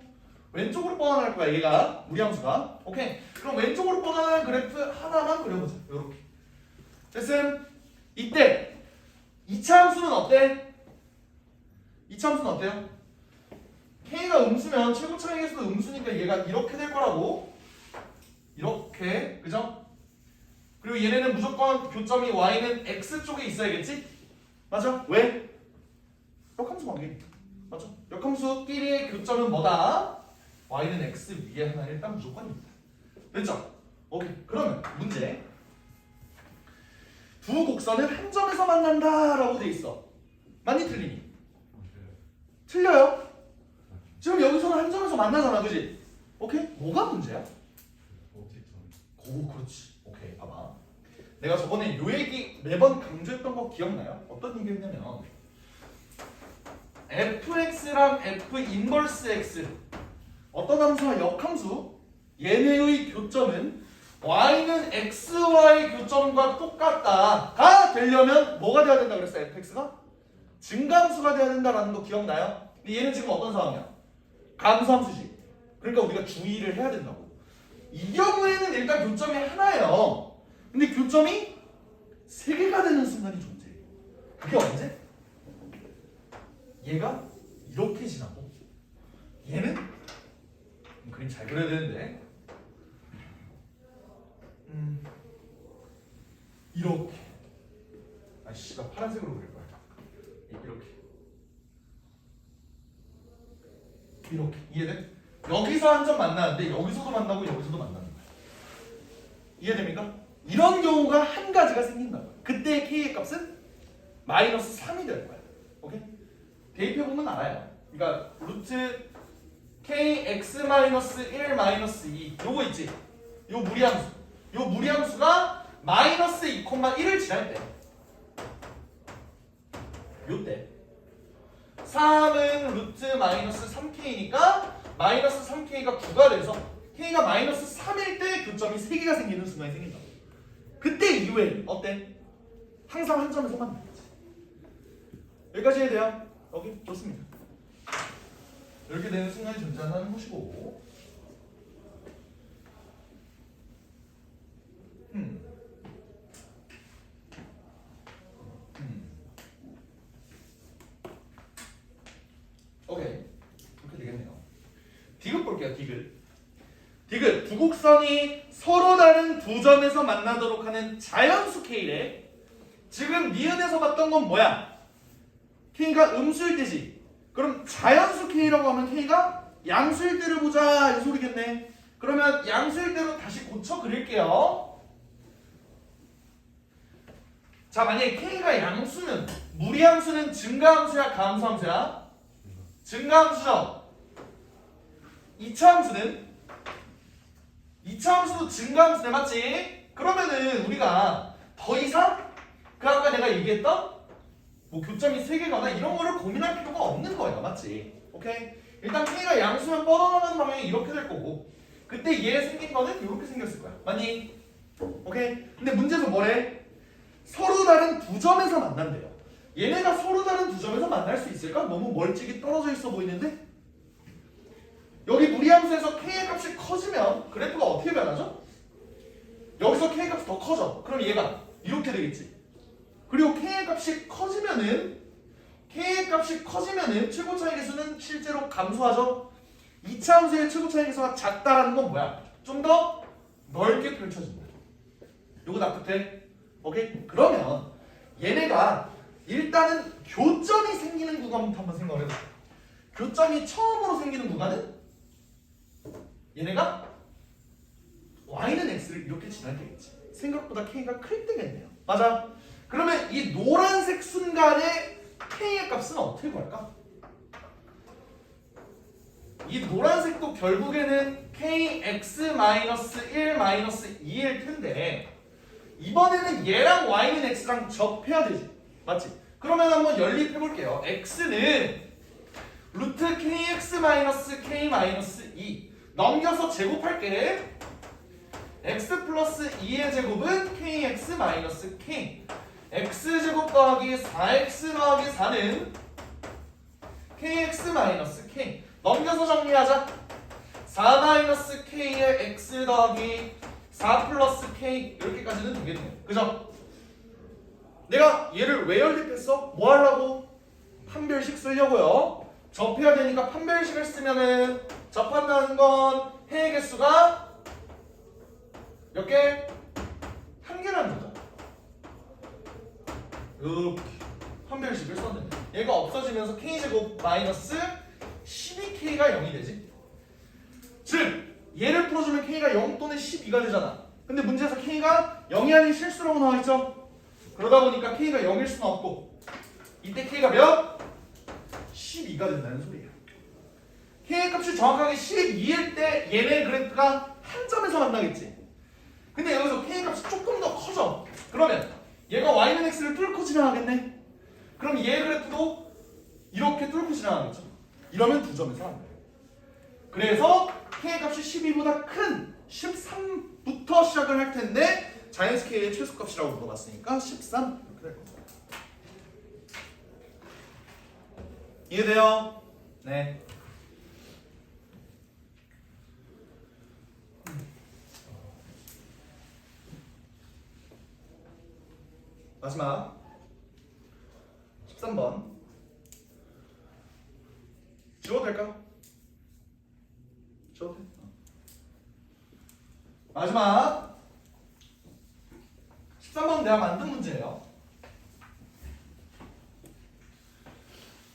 왼쪽으로 뻗어나갈 거야, 얘가. 무리함수가. 오케이. 그럼 왼쪽으로 뻗어나가는 그래프 하나만 그려보자. 요렇게. 됐음? 이때 2차 함수는 어때? 2차 함수는 어때요? k가 음수면 최고차항에서도 음수니까 얘가 이렇게 될 거라고. 이렇게. 그죠? 그리고 얘네는 무조건 교점이 y는 x 쪽에 있어야겠지? 맞아? 왜? 역함수 관계. 맞죠? 역함수끼리의 교점은 뭐다? y는 x 위에 하나 일단 무조건입니다. 됐죠? 오케이. 그러면 문제. 두 곡선은 한 점에서 만난다 라고 돼 있어. 맞니 틀리니? 틀려요? 지금 여기서는 한 점에서 만나잖아, 그지? 오케이? 뭐가 문제야? 오, 그렇지. 오케이, 봐봐. 내가 저번에 요 얘기 매번 강조했던 거 기억나요? 어떤 얘기였냐면 fx랑 f 인버스 x 어떤 함수와 역함수 얘네의 교점은 y는 xy 교점과 똑같다가 되려면 뭐가 돼야 된다 그랬어? fx가? 증가함수가 돼야 된다라는 거 기억나요? 근데 얘는 지금 어떤 상황이야? 감수함수지. 그러니까 우리가 주의를 해야 된다고. 이 경우에는 일단 교점이 하나예요. 근데 교점이 세 개가 되는 순간이 존재해요. 그게 언제? 얘가 이렇게 지나고 얘는 그림 잘 그려야 되는데 이렇게 아씨 나 파란색으로 그릴 거야. 이렇게 이해돼? 여기서 한 점 만나는데 여기서도 만나고 여기서도 만나는 거야. 이해됩니까? 이런 경우가 한 가지가 생긴다. 그때 k의 값은 마이너스 3이 될 거야. 오케이? 대입해보면 알아요. 그러니까 루트 kx-1-2 요거 있지? 요 무리함수. 요 무리함수가 마이너스 2,1을 지날 때 요때 3은 루트 마이너스 3k니까 마이너스 3k가 9가 돼서 k가 마이너스 3일 때 교점이 3개가 생기는 순간이 생긴다. 그때 이후에 어때? 항상 한 점에서 만나야지. 여기까지 해야 돼요? 오케이? 좋습니다. 이렇게 되는 순간이 존재한다는 것이고 오케이. 그렇게 되겠네요. 디귿 볼게요. 디귿 두 곡선이 서로 다른 두 점에서 만나도록 하는 자연수 K래. 지금 니은에서 봤던 건 뭐야? K가 음수일 때지. 그럼 자연수 K라고 하면 K가 양수일 때를 보자 이 소리겠네. 그러면 양수일 때로 다시 고쳐 그릴게요. 자, 만약에 K가 양수면 무리함수는 증가함수야 감수함수야? 증가함수죠. 2차 함수는? 2차 함수도 증가함수네, 맞지? 그러면은 우리가 더 이상 그 아까 내가 얘기했던 뭐 교점이 3개거나 이런 거를 고민할 필요가 없는 거예요, 맞지? 오케이? 일단 K가 양수면 뻗어나가는 방향이 이렇게 될 거고 그때 얘 생긴 거는 이렇게 생겼을 거야, 맞니? 오케이? 근데 문제는 뭐래? 서로 다른 두 점에서 만난대요. 얘네가 서로 다른 두 점에서 만날 수 있을까? 너무 멀찍이 떨어져 있어 보이는데? 여기 무리함수에서 k의 값이 커지면 그래프가 어떻게 변하죠? 여기서 k의 값이 더 커져. 그럼 얘가 이렇게 되겠지. 그리고 k의 값이 커지면은 최고 차이 계수는 실제로 감소하죠. 2차 함수의 최고 차이 계수가 작다라는 건 뭐야? 좀 더 넓게 펼쳐진다. 요거 납득돼? 오케이? 그러면 얘네가 일단은 교점이 생기는 구간부터 한번 생각을 해보자. 교점이 처음으로 생기는 구간은 얘네가 y는 x를 이렇게 지날 때겠지. 생각보다 k가 클 때겠네요. 맞아. 그러면 이 노란색 순간에 k의 값은 어떻게 구할까? 이 노란색도 결국에는 kx-1-2일 텐데 이번에는 얘랑 y는 x랑 접해야 되지. 맞지? 그러면 한번 연립해 볼게요. x는 루트 kx-k-2 넘겨서 제곱할게. x 플러스 2의 제곱은 kx-k x제곱 더하기 4x 더하기 4는 kx-k 넘겨서 정리하자. 4-k의 x 더하기 4 플러스 k 이렇게까지는 되겠네요. 그죠? 내가 얘를 왜 연립했어? 뭐 하려고? 판별식 쓰려고요. 접해야 되니까 판별식을 쓰면은 접한다는 건 해의 개수가 몇 개? 한 개라는 거죠. 이렇게 판별식을 썼는데 얘가 없어지면서 k제곱 마이너스 12k가 0이 되지. 즉 얘를 풀어주면 k가 0 또는 12가 되잖아. 근데 문제에서 k가 0이 아닌 실수라고 나와있죠. 그러다 보니까 k가 0일 수는 없고 이때 k가 몇? 12가 된다는 소리예요. k의 값이 정확하게 12일 때 얘네 그래프가 한 점에서 만나겠지. 근데 여기서 k의 값이 조금 더 커져. 그러면 얘가 y는 x를 뚫고 지나가겠네. 그럼 얘 그래프도 이렇게 뚫고 지나가겠죠. 이러면 두 점에서 만나요. 그래서 k의 값이 12보다 큰 13부터 시작을 할 텐데 자연스 k의 최소값이라고 물어봤으니까 13 이렇게 될 겁니다. 이해돼요? 네. 마지막 13번 지워도 될까? 지워도 돼. 마지막 13번 내가 만든 문제예요.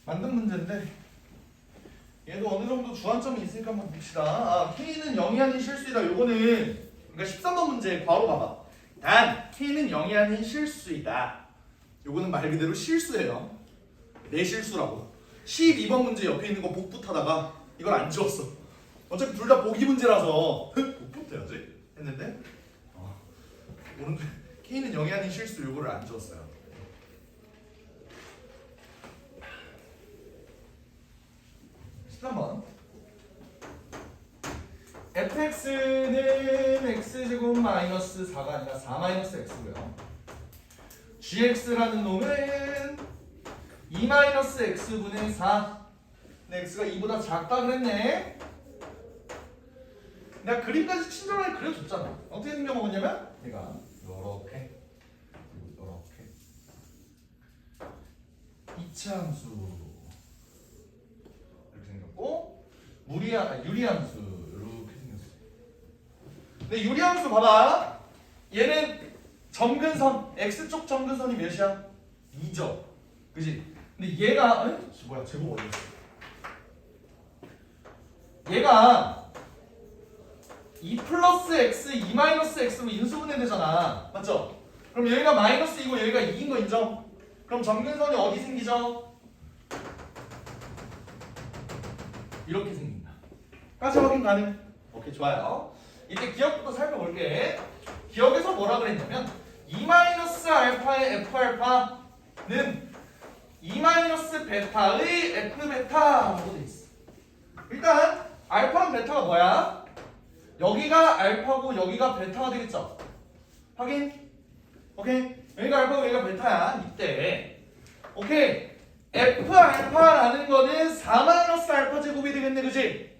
만든 문제인데 얘도 어느 정도 주안점이 있으니까 한번 봅시다. k는 0이 아닌 실수이다. 요거는 그러니까 13번 문제 바로 봐봐. 단 k는 0이 아닌 실수이다. 요거는 말 그대로 실수예요. 내 실수라고. 12번 문제 옆에 있는 거 복붙하다가 이걸 안 지웠어. 어차피 둘 다 보기 문제라서 복붙해야지 했는데 오른쪽 k는 0이 아닌 실수 요거를 안 지웠어요. 한번 fx는 x제곱 마이너스 4가 아니라 4 마이너스 x고요. gx라는 놈은 2 마이너스 x분의 4. 근데 x가 2보다 작다 그랬네. 내가 그림까지 친절하게 그려줬잖아. 어떻게 생겨먹었냐면 얘가 요렇게 2차 함수 유리함수 이렇게 생겼어요. 근데 유리함수 봐봐. 얘는 점근선 x쪽 점근선이 몇이야? 2죠. 그지? 근데 얘가 뭐야 제곱 어디 있어? 얘가 2 플러스 x 2 마이너스 x로 인수분해 되잖아. 맞죠? 그럼 여기가 마이너스 2고 여기가 2인 거 인정? 그럼 점근선이 어디 생기죠? 이렇게 생긴다. 까지 확인 가능? 오케이 좋아요. 이때 기억부터 살펴볼게. 기억에서 뭐라 그랬냐면 2-알파의 F알파는 2-베타의 F베타라고 돼 있어. 일단 알파랑 베타가 뭐야? 여기가 알파고 여기가 베타가 되겠죠? 확인? 오케이? 여기가 알파고 여기가 베타야. 이때 오케이 F알파라는 거는 4-알파 제곱이 되겠네. 그지?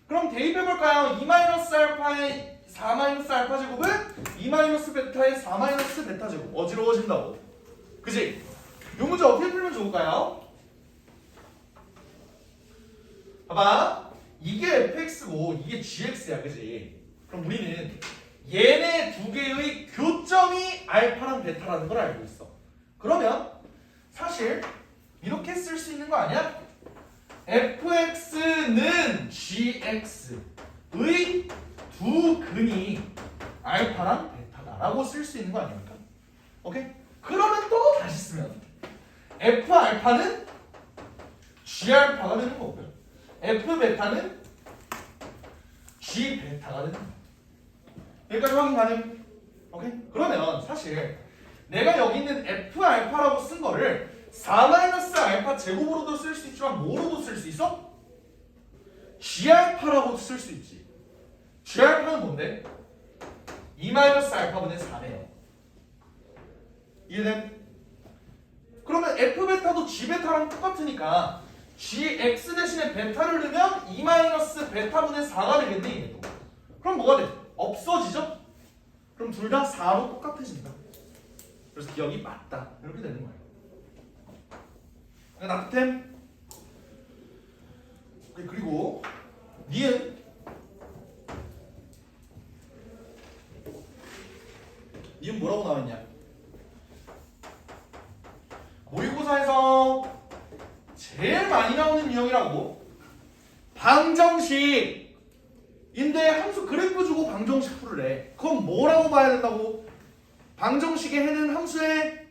그럼 대입해볼까요? 2-알파의 4-알파 제곱은 2-베타의 4-베타 제곱. 어지러워진다고. 그지? 이 문제 어떻게 풀면 좋을까요? 봐봐. 이게 fx고 이게 gx야. 그지? 그럼 우리는 얘네 두 개의 교점이 알파랑 베타라는 걸 알고 있어. 그러면 사실 이렇게 쓸 수 있는 거 아니야? fx는 gx의 두 근이 알파랑 베타다라고 쓸 수 있는 거 아닙니까? 오케이? 그러면 또 다시 쓰면 f 알파는 g 알파가 되는 거고요. f 베타는 g 베타가 되는 거예요. 여기까지 확인 가능? 오케이? 그러면 사실 내가 여기 있는 f 알파라고 쓴 거를 4-알파 제곱으로도 쓸 수 있지만 뭐로도 쓸 수 있어? g 알파라고 쓸 수 있지. g 알파는 뭔데? 2-알파분의 4네요. 이해돼? 그러면 f 베타도 g 베타랑 똑같으니까 gx 대신에 베타를 넣으면 2-베타분의 4가 되겠네. 이게 또. 그럼 뭐가 돼? 없어지죠? 그럼 둘 다 4로 똑같아진다. 그래서 기억이 맞다. 이렇게 되는 거예요. 나트템. 그리고 니은 뭐라고 나왔냐? 모의고사에서 제일 많이 나오는 유형이라고. 방정식인데 함수 그래프 주고 방정식 풀으래. 그럼 뭐라고 봐야 된다고? 방정식에 해는 함수의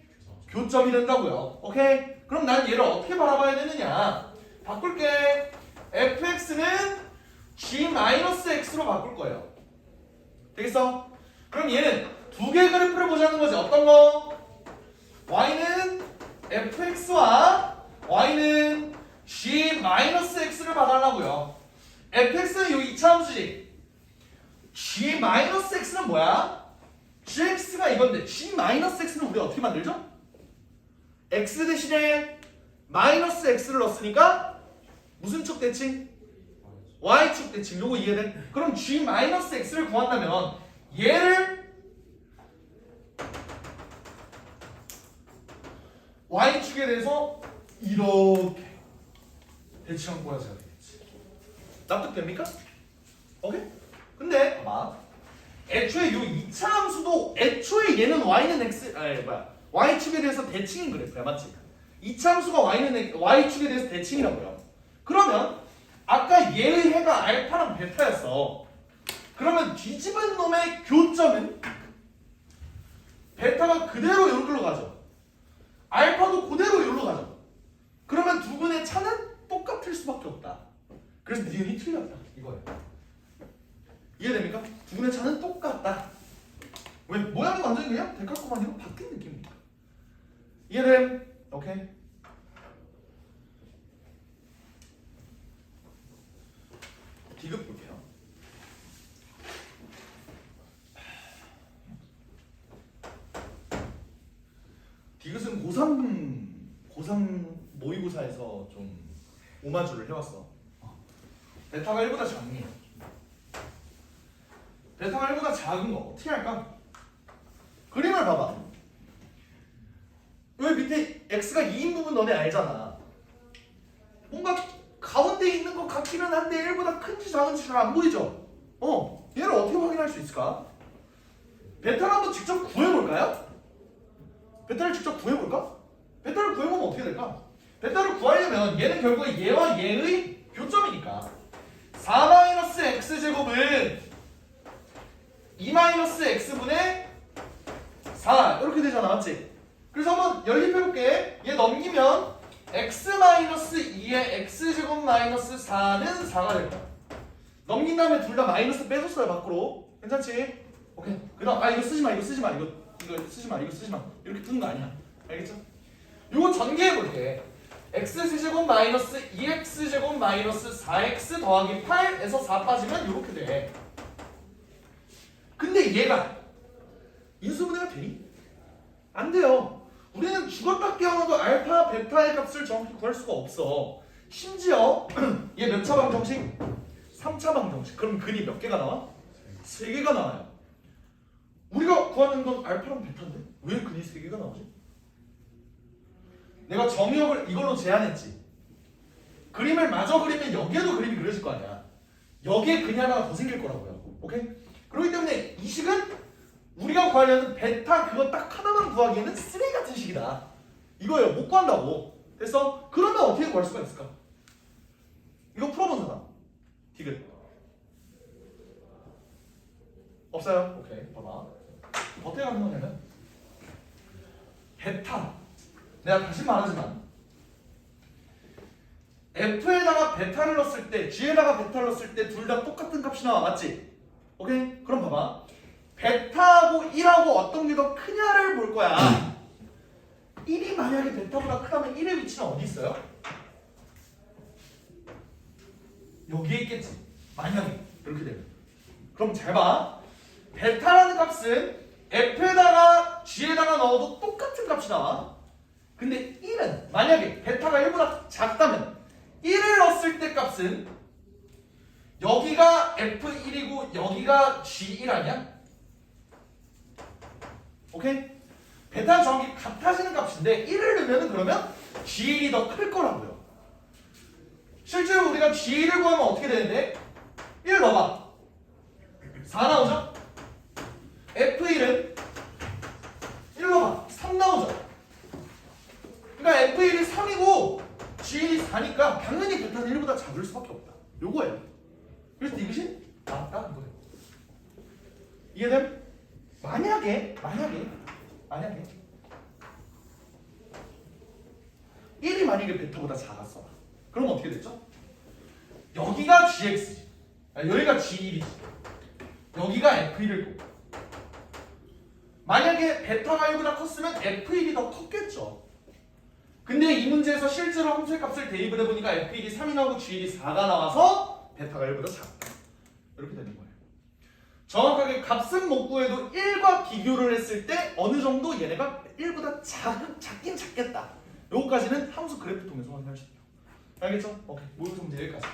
교점이 된다고요. 오케이? 그럼 난 얘를 어떻게 바라봐야 되느냐? 바꿀게. fx는 g-x로 바꿀 거예요. 되겠어? 그럼 얘는 두 개의 그래프를 보자는 거지. 어떤 거? y는 fx와 y는 g-x를 봐달라고요. fx는 요 2차 함수지. g-x는 뭐야? gx가 이건데 g-x는 우리 어떻게 만들죠? x 대신에 마이너스 x를 넣었으니까 무슨 축 대칭? y축 대칭. 요거 이해돼? 그럼 g-x를 구한다면 얘를 y축에 대해서 이렇게 대칭한 꼬라지가 되겠지. 납득됩니까? 오케이? 근데 봐봐. 애초에 요 2차 함수도 애초에 얘는 y는 x y축에 대해서 대칭인 그래프야. 맞지? 2차 함수가 y축에 대해서 대칭이라고요. 그러면 아까 얘의 해가 알파랑 베타였어. 그러면 뒤집은 놈의 교점은 베타가 그대로 여기로 가죠. 알파도 그대로 여기로 가죠. 그러면 두 분의 차는 똑같을 수밖에 없다. 그래서 니은이 틀렸다. 이거예요. 이해됩니까? 두 분의 차는 똑같다. 왜? 모양이 완전히 그냥 데칼코마니로 바뀐 느낌입니다. 이해됨? 오케이. 디귿 볼게요. 디귿은 고3 모의고사에서 좀 오마주를 해왔어. 베타가 1보다 작니? 베타가 1보다 작은 거 어떻게 할까? 그림을 봐봐. 왜 밑에 x가 2인 부분 너네 알잖아. 뭔가 가운데 있는 것 같기는 한데 1보다 큰지 작은지 잘 안 보이죠? 얘를 어떻게 확인할 수 있을까? 베타를 한번 직접 구해볼까요? 베타를 직접 구해볼까? 베타를 구해보면 어떻게 될까? 베타를 구하려면 얘는 결국에 얘와 얘의 교점이니까 4-x제곱은 2-x분의 4 이렇게 되잖아. 맞지? 그래서 한번 연립해볼게. 얘 넘기면 x-2의 x제곱 마이너스 4는 4가 될 거야. 넘긴 다음에 둘 다 마이너스 빼줬어요. 밖으로. 괜찮지? 오케이. 그 다음 이거 쓰지마 이거 쓰지마 이거 쓰지마 이거 쓰지마 이렇게 푸는 거 아니야. 알겠죠? 요거 전개해볼게. x제곱 마이너스 2x제곱 마이너스 4x 더하기 8에서 4 빠지면 이렇게 돼. 근데 얘가 인수분해가 되니? 안 돼요. 우리는 죽었다 깨어나도 알파, 베타의 값을 정확히 구할 수가 없어. 심지어 얘 몇 차 방정식? 3차 방정식. 그럼 근이 몇 개가 나와? 3개가 나와요. 우리가 구하는 건 알파랑 베타인데 왜 근이 3개가 나오지? 내가 정의역을 이걸로 제한했지. 그림을 마저 그리면 여기에도 그림이 그려질 거 아니야. 여기에 근이 하나가 더 생길 거라고요. 오케이? 그렇기 때문에 이 식은 우리가 구하려는 베타 그거 딱 하나만 구하기에는 쓰레기 같은 식이다. 이거예요. 못 구한다고. 됐어? 그러면 어떻게 구할 수가 있을까? 이거 풀어본 사람. 디귿. 없어요? 오케이. 봐봐. 어떻게 하는 거냐면 베타. 내가 다시 말하지만 F에다가 베타를 넣었을 때 G에다가 베타를 넣었을 때 둘 다 똑같은 값이 나와. 맞지? 오케이? 그럼 봐봐. 베타하고 1하고 어떤 게 더 크냐를 볼 거야. 1이 만약에 베타보다 크다면 1의 위치는 어디 있어요? 여기에 있겠지. 만약에 이렇게 되면. 그럼 잘 봐. 베타라는 값은 F에다가 G에다가 넣어도 똑같은 값이 나와. 근데 1은 만약에 베타가 1보다 작다면 1을 넣었을 때 값은 여기가 F1이고 여기가 G1 아니야? 오케이? 베타는 정확히 같아지는 값인데 1을 넣으면 그러면 G1이 더 클 거라고요. 실제로 우리가 G1을 구하면 어떻게 되는데? 1 넣어봐. 4 나오죠? F1은 1 넣어봐. 3 나오죠? 그러니까 F1이 3이고 G1이 4니까 당연히 베타는 1보다 작을 수밖에 없다. 요거예요. 그래서 이것이 맞다. 이거예요. 이해됨? 만약에 1이 만약에 베타보다 작았어. 그럼 어떻게 됐죠? 여기가 GX지. 여기가 G1이지. 여기가 F1일 거고. 만약에 베타가 1보다 컸으면 F1이 더 컸겠죠. 근데 이 문제에서 실제로 함수의 값을 대입을 해보니까 F1이 3이 나오고 G1이 4가 나와서 베타가 1보다 작다. 이렇게 되는 거예요. 정확하게 값은 못 구해도 1과 비교를 했을 때 어느 정도 얘네가 1보다 작긴 작겠다. 요거까지는 함수 그래프 통해서 확인할 수 있어요. 알겠죠? 오케이. 모의고사 문제 여기까지.